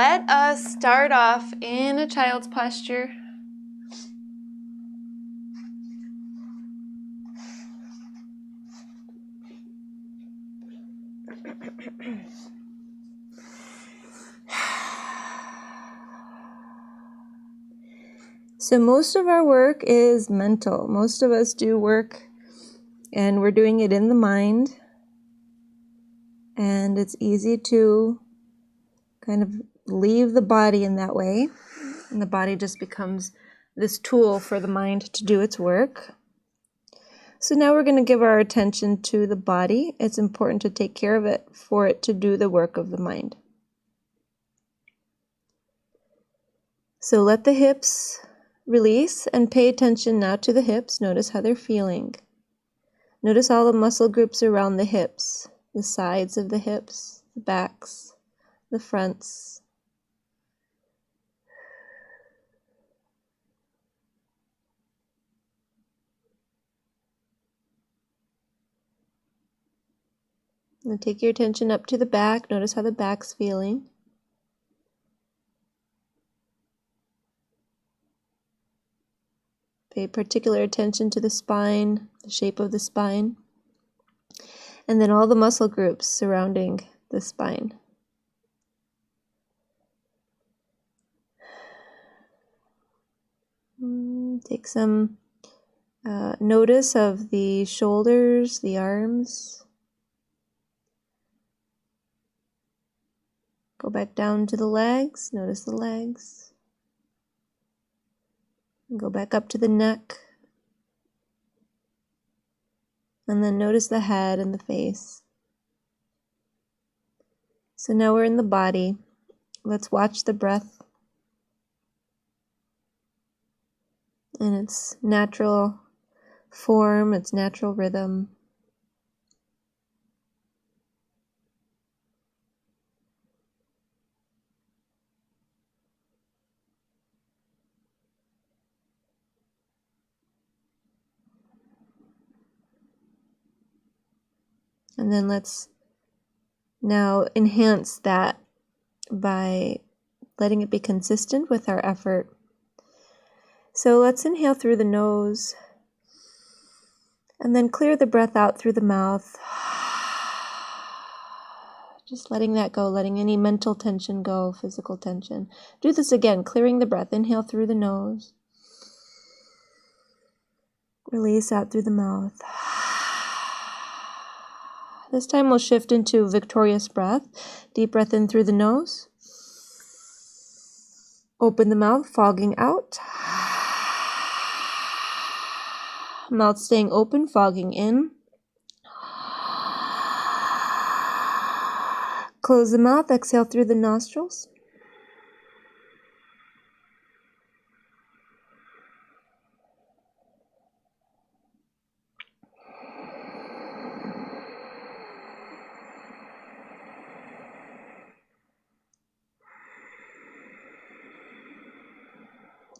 let us start off in a child's posture. So most of our work is mental. Most of us do work and we're doing it in the mind. And it's easy to kind of leave the body in that way. And the body just becomes this tool for the mind to do its work. So now we're going to give our attention to the body. It's important to take care of it for it to do the work of the mind. So let the hips release and pay attention now to the hips. Notice how they're feeling. Notice all the muscle groups around the hips, the sides of the hips, the backs, the fronts. Now take your attention up to the back. Notice how the back's feeling. Pay particular attention to the spine, the shape of the spine, and then all the muscle groups surrounding the spine. Take some notice of the shoulders, the arms. Go back down to the legs. Notice the legs. Go back up to the neck. And then notice the head and the face. So now we're in the body. Let's watch the breath in its natural form, its natural rhythm. And then let's now enhance that by letting it be consistent with our effort. So let's inhale through the nose and then clear the breath out through the mouth. Just letting that go, letting any mental tension go, physical tension. Do this again, clearing the breath. Inhale through the nose. Release out through the mouth. This time we'll shift into victorious breath. Deep breath in through the nose. Open the mouth, fogging out. Mouth staying open, fogging in. Close the mouth, exhale through the nostrils.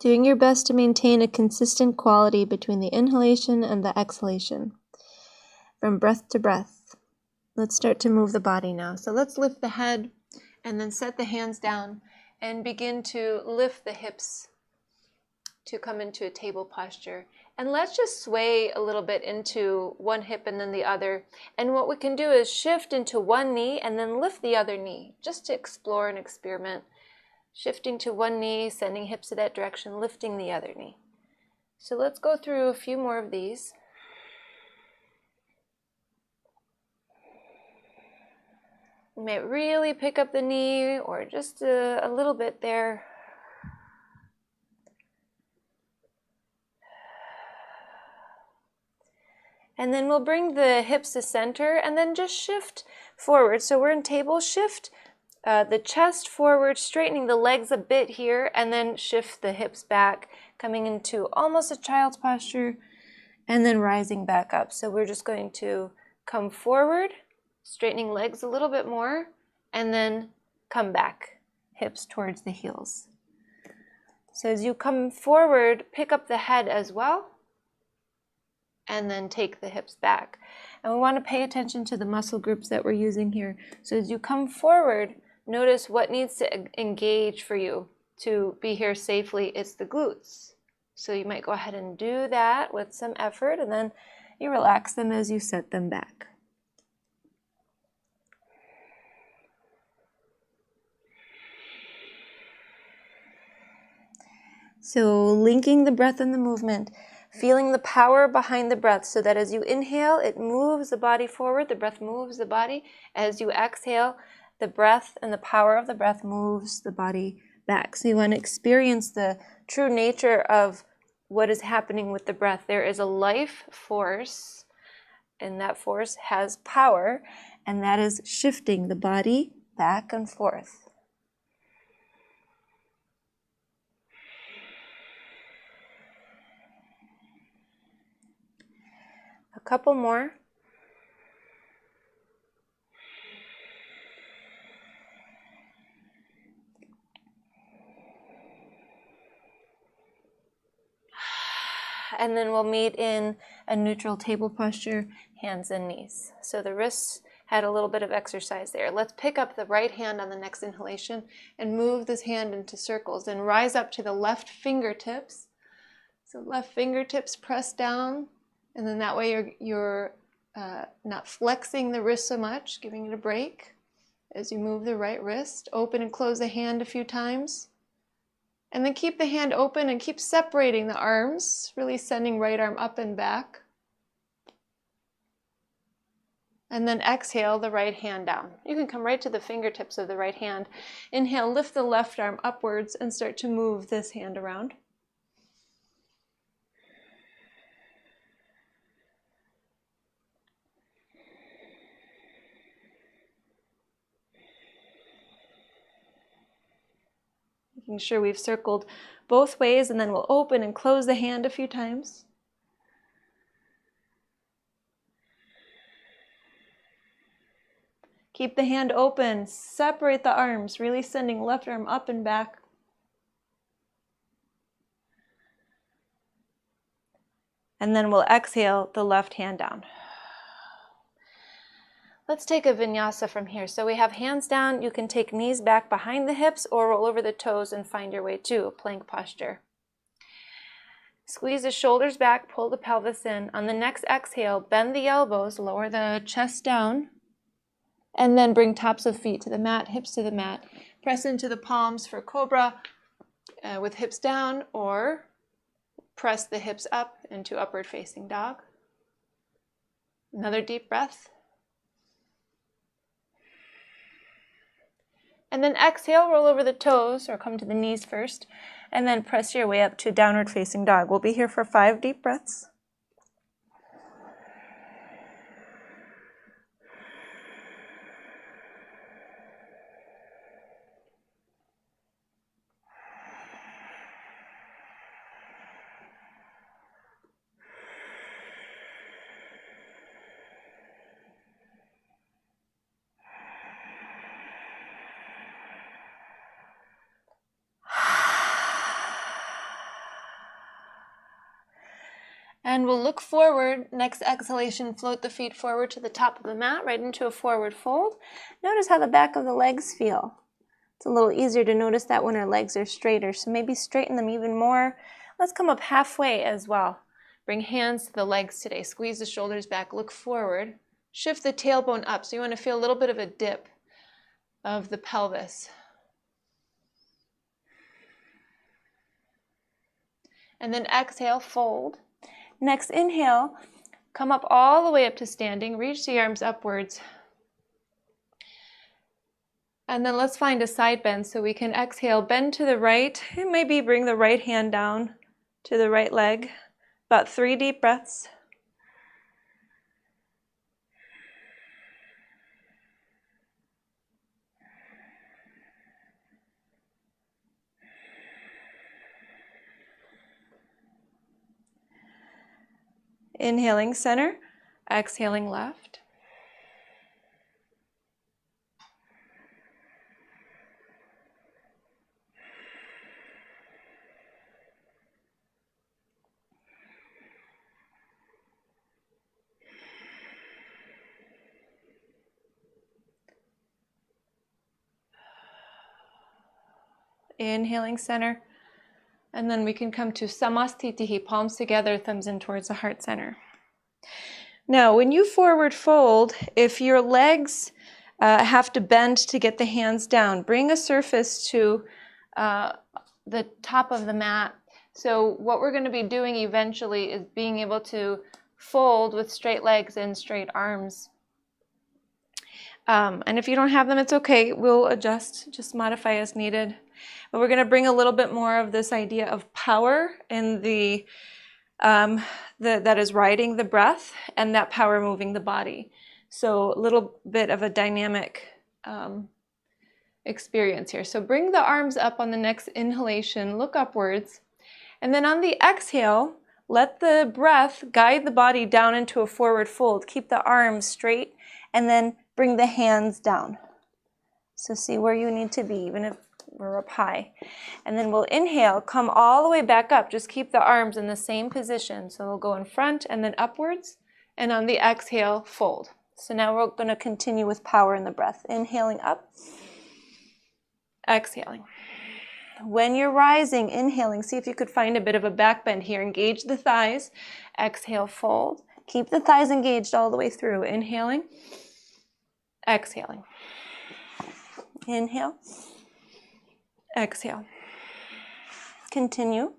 Doing your best to maintain a consistent quality between the inhalation and the exhalation, from breath to breath. Let's start to move the body now. So let's lift the head and then set the hands down and begin to lift the hips to come into a table posture. And let's just sway a little bit into one hip and then the other. And what we can do is shift into one knee and then lift the other knee, just to explore and experiment. Shifting to one knee, sending hips to that direction, lifting the other knee. So let's go through a few more of these. You might really pick up the knee or just a little bit there. And then we'll bring the hips to center and then just shift forward. So we're in table, shift the chest forward, straightening the legs a bit here, and then shift the hips back, coming into almost a child's posture, and then rising back up. So we're just going to come forward, straightening legs a little bit more, and then come back, hips towards the heels. So as you come forward, pick up the head as well, and then take the hips back. And we want to pay attention to the muscle groups that we're using here. So as you come forward, Notice what needs to engage for you to be here safely. It's the glutes. So you might go ahead and do that with some effort, and then you relax them as you set them back. So linking the breath and the movement, feeling the power behind the breath so that as you inhale, it moves the body forward, the breath moves the body. As you exhale, the breath and the power of the breath moves the body back. So you want to experience the true nature of what is happening with the breath. There is a life force, and that force has power, and that is shifting the body back and forth. A couple more. And then we'll meet in a neutral table posture, hands and knees. So the wrists had a little bit of exercise there. Let's pick up the right hand on the next inhalation and move this hand into circles and rise up to the left fingertips. So left fingertips press down, and then that way you're not flexing the wrist so much, giving it a break as you move the right wrist. Open and close the hand a few times. And then keep the hand open and keep separating the arms, really sending right arm up and back. And then exhale the right hand down. You can come right to the fingertips of the right hand. Inhale, lift the left arm upwards and start to move this hand around. Making sure we've circled both ways, and then we'll open and close the hand a few times. Keep the hand open, separate the arms, really sending left arm up and back. And then we'll exhale the left hand down. Let's take a vinyasa from here. So we have hands down. You can take knees back behind the hips or roll over the toes and find your way to a plank posture. Squeeze the shoulders back, pull the pelvis in. On the next exhale, bend the elbows, lower the chest down, and then bring tops of feet to the mat, hips to the mat. Press into the palms for cobra with hips down, or press the hips up into upward facing dog. Another deep breath. And then exhale, roll over the toes, or come to the knees first, and then press your way up to downward facing dog. We'll be here for 5 deep breaths. And we'll look forward. Next exhalation, float the feet forward to the top of the mat, right into a forward fold. Notice how the back of the legs feel. It's a little easier to notice that when our legs are straighter, so maybe straighten them even more. Let's come up halfway as well. Bring hands to the legs today. Squeeze the shoulders back, look forward. Shift the tailbone up, so you want to feel a little bit of a dip of the pelvis. And then exhale, fold. Next inhale, come up all the way up to standing, reach the arms upwards. And then let's find a side bend so we can exhale, bend to the right, and maybe bring the right hand down to the right leg. About 3 deep breaths. Inhaling center, exhaling left. Inhaling center. And then we can come to Samastitihi, palms together, thumbs in towards the heart center. Now, when you forward fold, if your legs have to bend to get the hands down, bring a surface to the top of the mat. So what we're going to be doing eventually is being able to fold with straight legs and straight arms. And if you don't have them, it's okay. We'll adjust, just modify as needed. But we're going to bring a little bit more of this idea of power in the that is riding the breath, and that power moving the body. So a little bit of a dynamic experience here. So bring the arms up on the next inhalation, look upwards, and then on the exhale, let the breath guide the body down into a forward fold. Keep the arms straight, and then bring the hands down. So see where you need to be, even if we're up high. And then we'll inhale, come all the way back up. Just keep the arms in the same position. So we'll go in front and then upwards. And on the exhale, fold. So now we're going to continue with power in the breath. Inhaling up, exhaling. When you're rising, inhaling, see if you could find a bit of a back bend here. Engage the thighs. Exhale, fold. Keep the thighs engaged all the way through. Inhaling, exhaling. Inhale, exhale. Continue.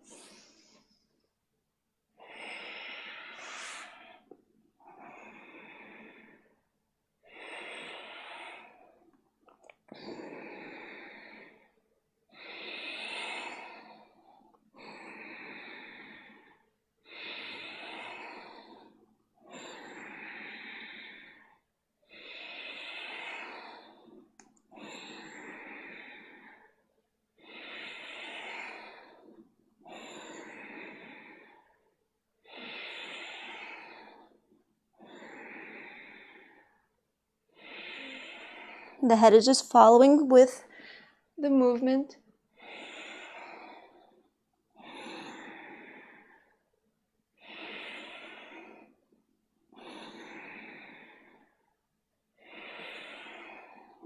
The head is just following with the movement.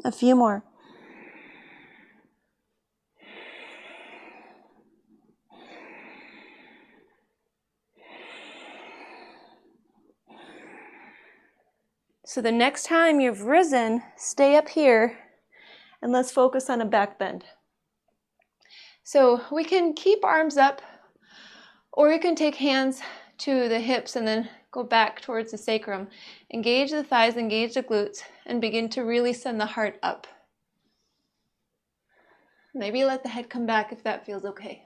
A few more. So the next time you've risen, stay up here and let's focus on a back bend. So we can keep arms up, or you can take hands to the hips and then go back towards the sacrum. Engage the thighs, engage the glutes, and begin to really send the heart up. Maybe let the head come back if that feels okay.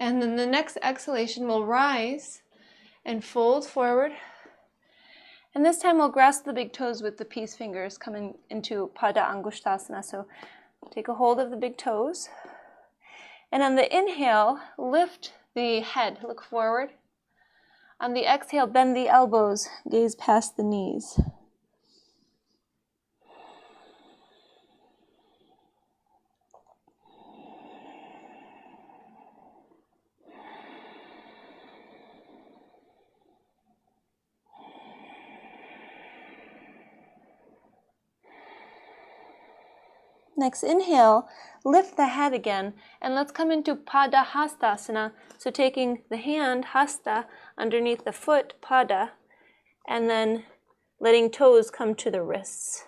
And then the next exhalation will rise and fold forward. And this time we'll grasp the big toes with the peace fingers coming into Pada Angushtasana. So take a hold of the big toes. And on the inhale, lift the head, look forward. On the exhale, bend the elbows, gaze past the knees. Next inhale, lift the head again, and let's come into Pada Hastasana. So taking the hand, hasta, underneath the foot, pada, and then letting toes come to the wrists.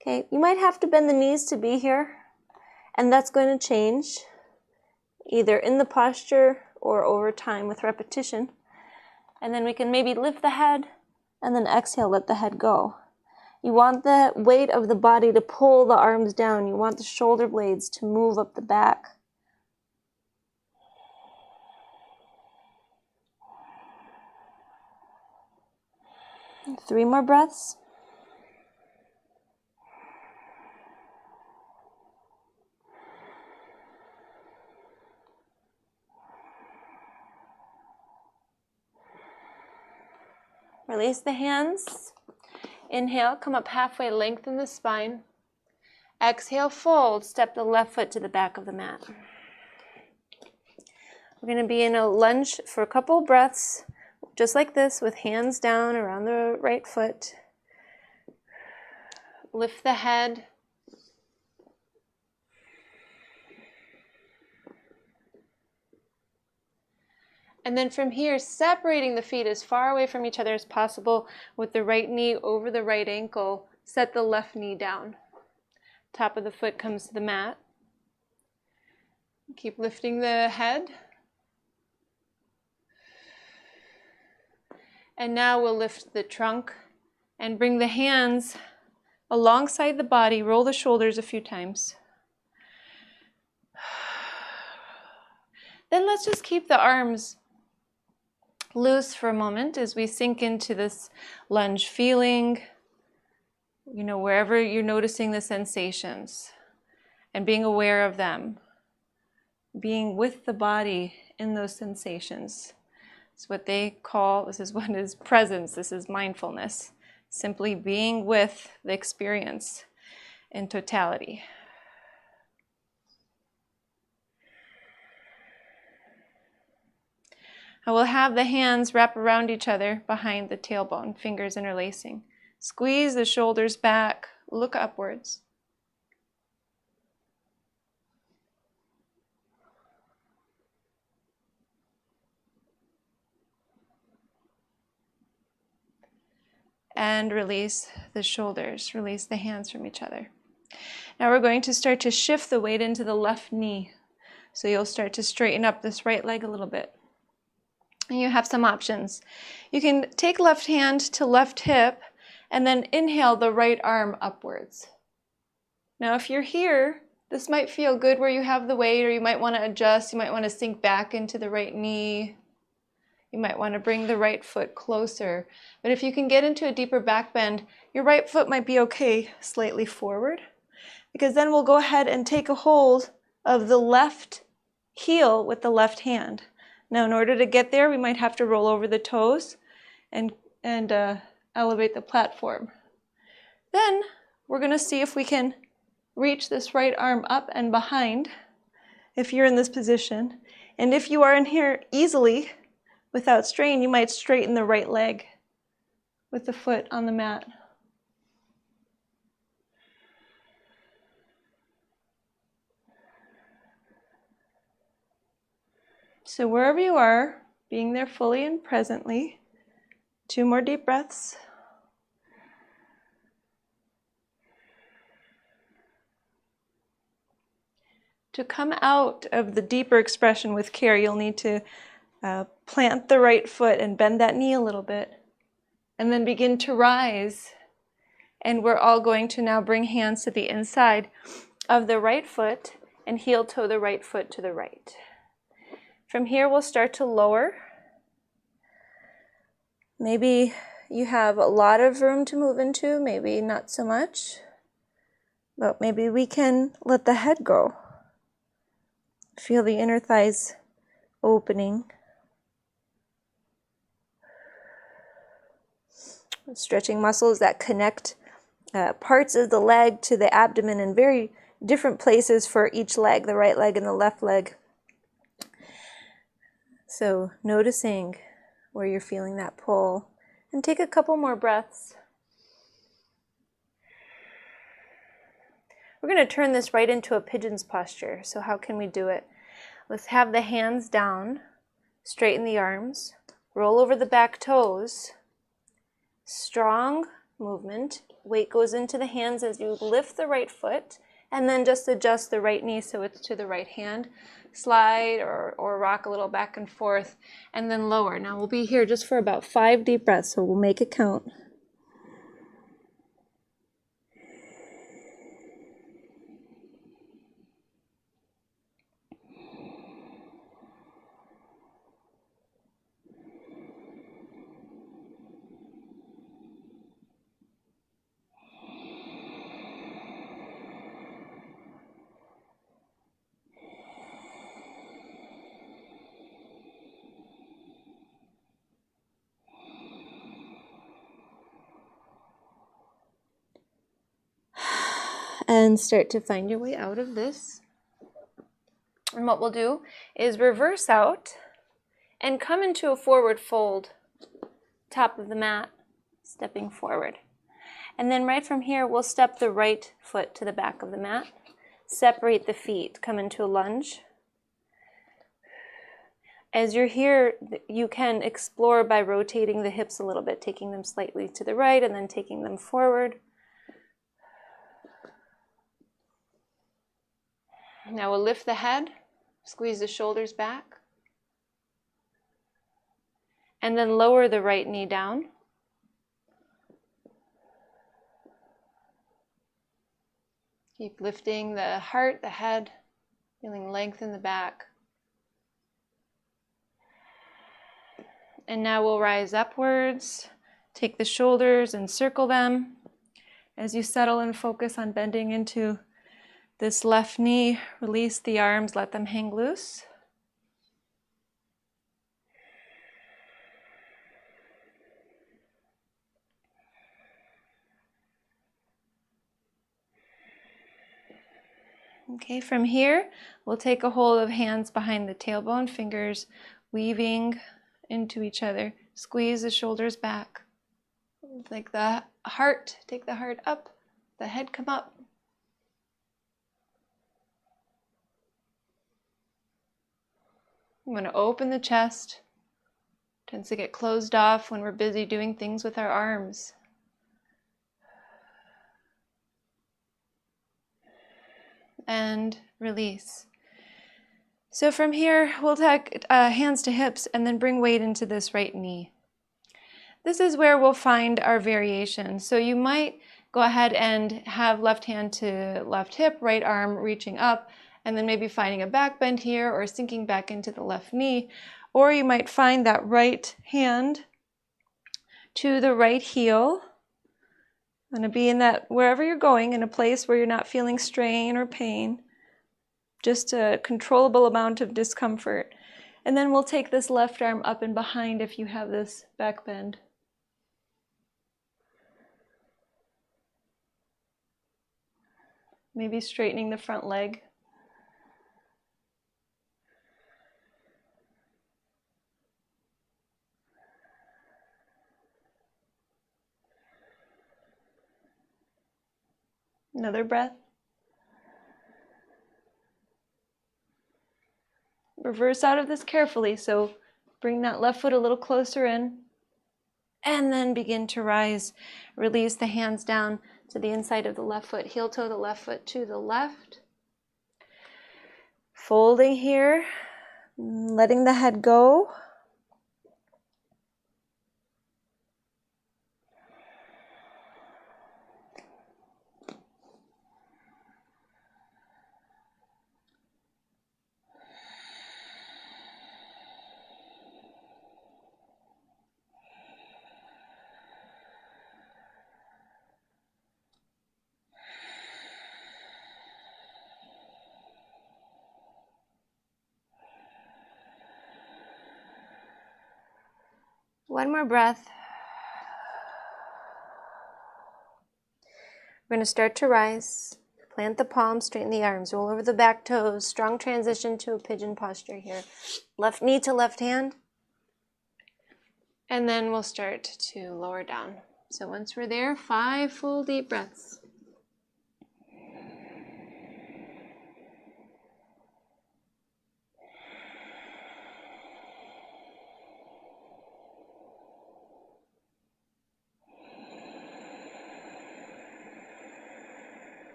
Okay, you might have to bend the knees to be here, and that's going to change either in the posture or over time with repetition. And then we can maybe lift the head, and then exhale, let the head go. You want the weight of the body to pull the arms down. You want the shoulder blades to move up the back. And 3 more breaths. Release the hands. Inhale, come up halfway, lengthen the spine. Exhale, fold, step the left foot to the back of the mat. We're going to be in a lunge for a couple breaths. just like this, with hands down around the right foot. Lift the head. And then from here, separating the feet as far away from each other as possible with the right knee over the right ankle. Set the left knee down. Top of the foot comes to the mat. Keep lifting the head. And now we'll lift the trunk and bring the hands alongside the body. Roll the shoulders a few times. Then let's just keep the arms loose for a moment as we sink into this lunge, feeling, wherever you're noticing the sensations and being aware of them, being with the body in those sensations. It's what they call, this is what is presence, this is mindfulness, simply being with the experience in totality. I will have the hands wrap around each other behind the tailbone, fingers interlacing. Squeeze the shoulders back, look upwards. And release the shoulders, release the hands from each other. Now we're going to start to shift the weight into the left knee. So you'll start to straighten up this right leg a little bit. And you have some options. You can take left hand to left hip and then inhale the right arm upwards. Now if you're here, this might feel good where you have the weight, or you might want to adjust, you might want to sink back into the right knee. You might want to bring the right foot closer. But if you can get into a deeper back bend, your right foot might be okay slightly forward, because then we'll go ahead and take a hold of the left heel with the left hand. Now in order to get there, we might have to roll over the toes and elevate the platform. Then we're going to see if we can reach this right arm up and behind if you're in this position. And if you are in here easily, without strain, you might straighten the right leg with the foot on the mat. So wherever you are, being there fully and presently. 2 more deep breaths. To come out of the deeper expression with care, you'll need to plant the right foot and bend that knee a little bit, and then begin to rise. And we're all going to now bring hands to the inside of the right foot and heel toe the right foot to the right. From here, we'll start to lower. Maybe you have a lot of room to move into, maybe not so much, but maybe we can let the head go. Feel the inner thighs opening. Stretching muscles that connect parts of the leg to the abdomen in very different places for each leg, the right leg and the left leg. So noticing where you're feeling that pull. And take a couple more breaths. We're going to turn this right into a pigeon's posture. So how can we do it? Let's have the hands down, straighten the arms, roll over the back toes. Strong movement. Weight goes into the hands as you lift the right foot, and then just adjust the right knee so it's to the right hand. Slide or rock a little back and forth, and then lower. Now we'll be here just for about 5 deep breaths, so we'll make it count. And start to find your way out of this. And what we'll do is reverse out and come into a forward fold. top of the mat, stepping forward. And then right from here, we'll step the right foot to the back of the mat. Separate the feet, come into a lunge. As you're here, you can explore by rotating the hips a little bit, taking them slightly to the right and then taking them forward. Now we'll lift the head, squeeze the shoulders back, and then lower the right knee down. Keep lifting the heart, the head, feeling length in the back. And now we'll rise upwards, take the shoulders and circle them. As you settle and focus on bending into this left knee, release the arms, let them hang loose. Okay, from here, we'll take a hold of hands behind the tailbone, fingers weaving into each other. Squeeze the shoulders back. Like the heart, take the heart up, the head come up. I'm going to open the chest. Tends to get closed off when we're busy doing things with our arms. And release. So from here, we'll take hands to hips and then bring weight into this right knee. This is where we'll find our variation. So you might go ahead and have left hand to left hip, right arm reaching up, and then maybe finding a back bend here or sinking back into the left knee. Or you might find that right hand to the right heel. I'm going to be in that, wherever you're going, in a place where you're not feeling strain or pain, just a controllable amount of discomfort. And then we'll take this left arm up and behind if you have this back bend. Maybe straightening the front leg. Another breath. Reverse out of this carefully, so bring that left foot a little closer in, and then begin to rise. Release the hands down to the inside of the left foot, heel toe the left foot to the left. Folding here, letting the head go. One more breath. We're going to start to rise. Plant the palms, straighten the arms, roll over the back toes. Strong transition to a pigeon posture here. Left knee to left hand. And then we'll start to lower down. So once we're there, 5 full deep breaths.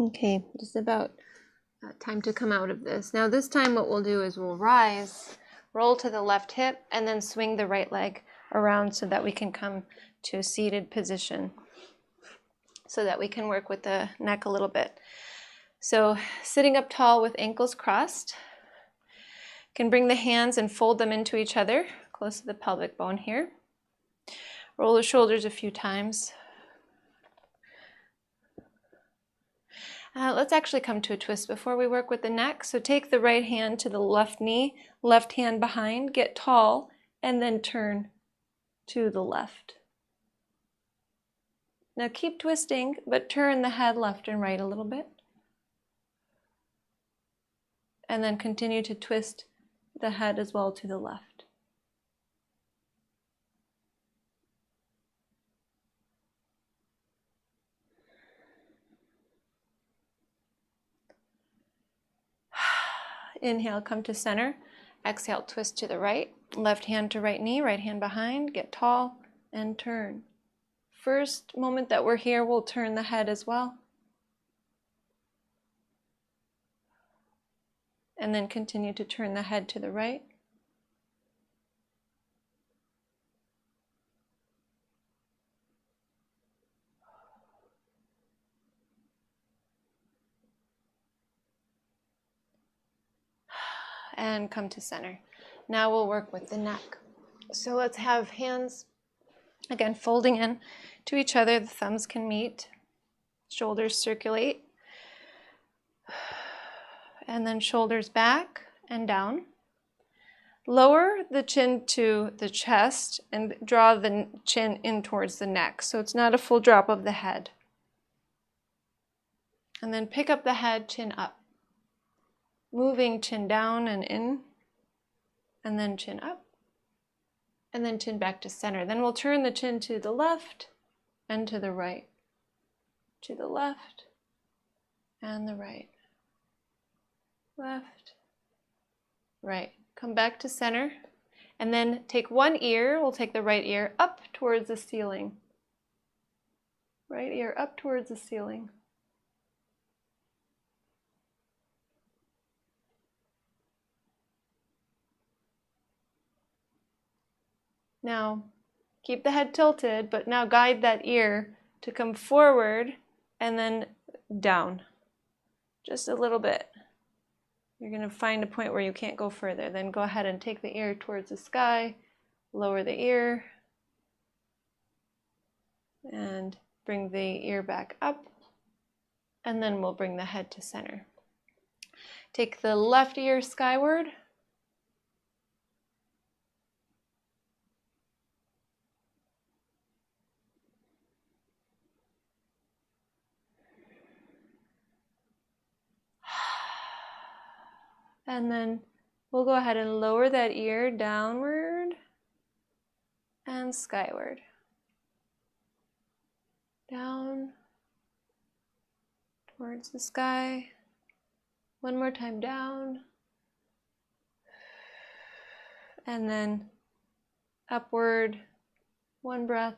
Okay, just about time to come out of this. Now this time what we'll do is we'll rise, roll to the left hip, and then swing the right leg around so that we can come to a seated position, so that we can work with the neck a little bit. So sitting up tall with ankles crossed, can bring the hands and fold them into each other, close to the pelvic bone here. Roll the shoulders a few times. Let's actually come to a twist before we work with the neck. So take the right hand to the left knee, left hand behind, get tall, and then turn to the left. Now keep twisting, but turn the head left and right a little bit. And then continue to twist the head as well to the left. Inhale, come to center. Exhale, twist to the right. Left hand to right knee, right hand behind. Get tall and turn. First moment that we're here, we'll turn the head as well. And then continue to turn the head to the right. And come to center. Now we'll work with the neck. So let's have hands, again, folding in to each other. The thumbs can meet, shoulders circulate, and then shoulders back and down. Lower the chin to the chest and draw the chin in towards the neck, so it's not a full drop of the head. And then pick up the head, chin up. Moving chin down and in, and then chin up, and then chin back to center. Then we'll turn the chin to the left and to the right, to the left and the right, left, right. Come back to center, and then take one ear, we'll take the right ear up towards the ceiling. Right ear up towards the ceiling. Now, keep the head tilted, but now guide that ear to come forward and then down. Just a little bit. You're going to find a point where you can't go further. Then go ahead and take the ear towards the sky, lower the ear, and bring the ear back up, and then we'll bring the head to center. Take the left ear skyward. And then we'll go ahead and lower that ear downward and skyward. Down towards the sky. One more time down. And then upward. One breath.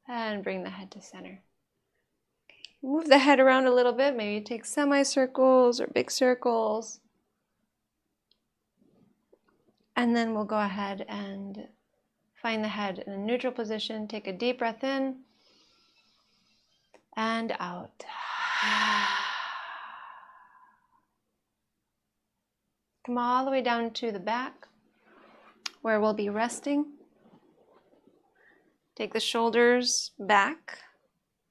And bring the head to center. Move the head around a little bit, maybe take semicircles or big circles. And then we'll go ahead and find the head in a neutral position. Take a deep breath in and out. Come all the way down to the back where we'll be resting. Take the shoulders back.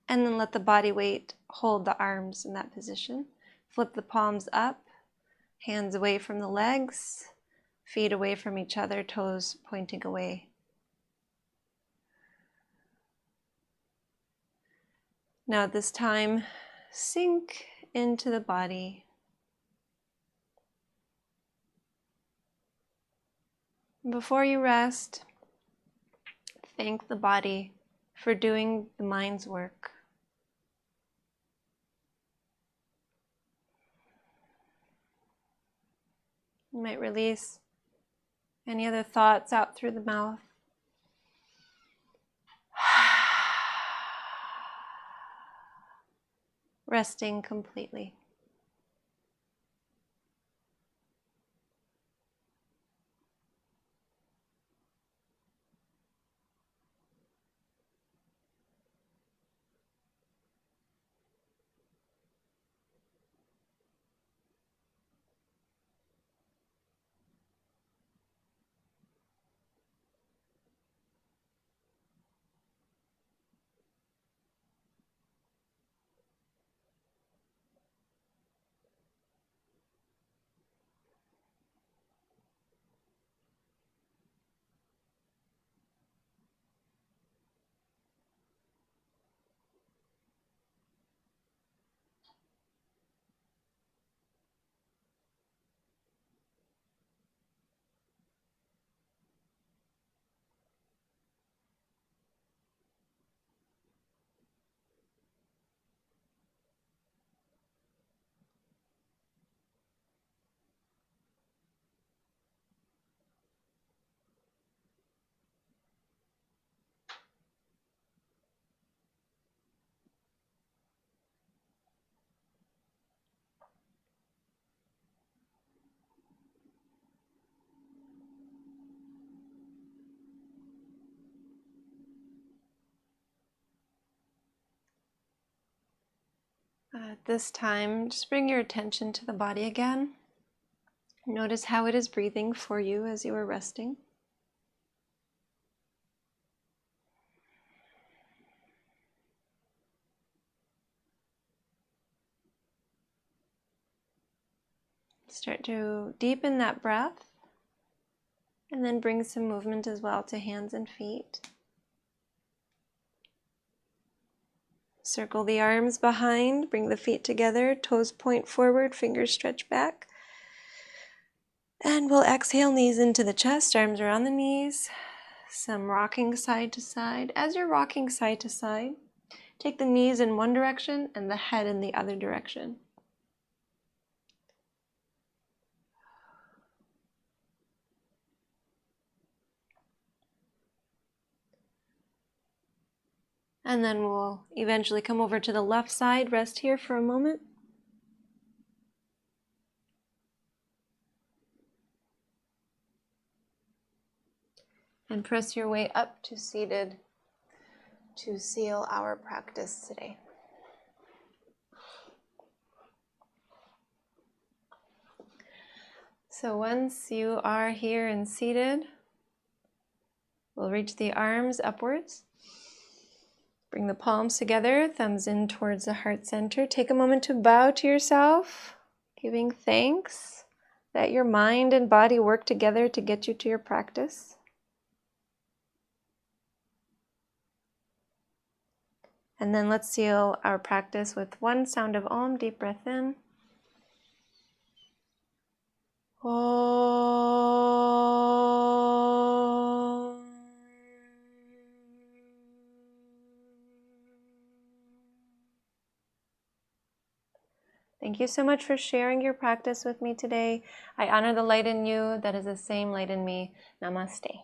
And then let the body weight hold the arms in that position. Flip the palms up, hands away from the legs, feet away from each other, toes pointing away. Now at this time, sink into the body. Before you rest, thank the body for doing the mind's work. You might release any other thoughts out through the mouth. Resting completely. At this time, just bring your attention to the body again. Notice how it is breathing for you as you are resting. Start to deepen that breath, and then bring some movement as well to hands and feet. Circle the arms behind, bring the feet together, toes point forward, fingers stretch back. And we'll exhale, knees into the chest, arms around the knees. Some rocking side to side. As you're rocking side to side, take the knees in one direction and the head in the other direction. And then we'll eventually come over to the left side, rest here for a moment. And press your way up to seated to seal our practice today. So once you are here and seated, we'll reach the arms upwards. Bring the palms together, thumbs in towards the heart center. Take a moment to bow to yourself, giving thanks that your mind and body work together to get you to your practice. And then let's seal our practice with one sound of Om. Deep breath in. Om. Thank you so much for sharing your practice with me today. I honor the light in you that is the same light in me. Namaste.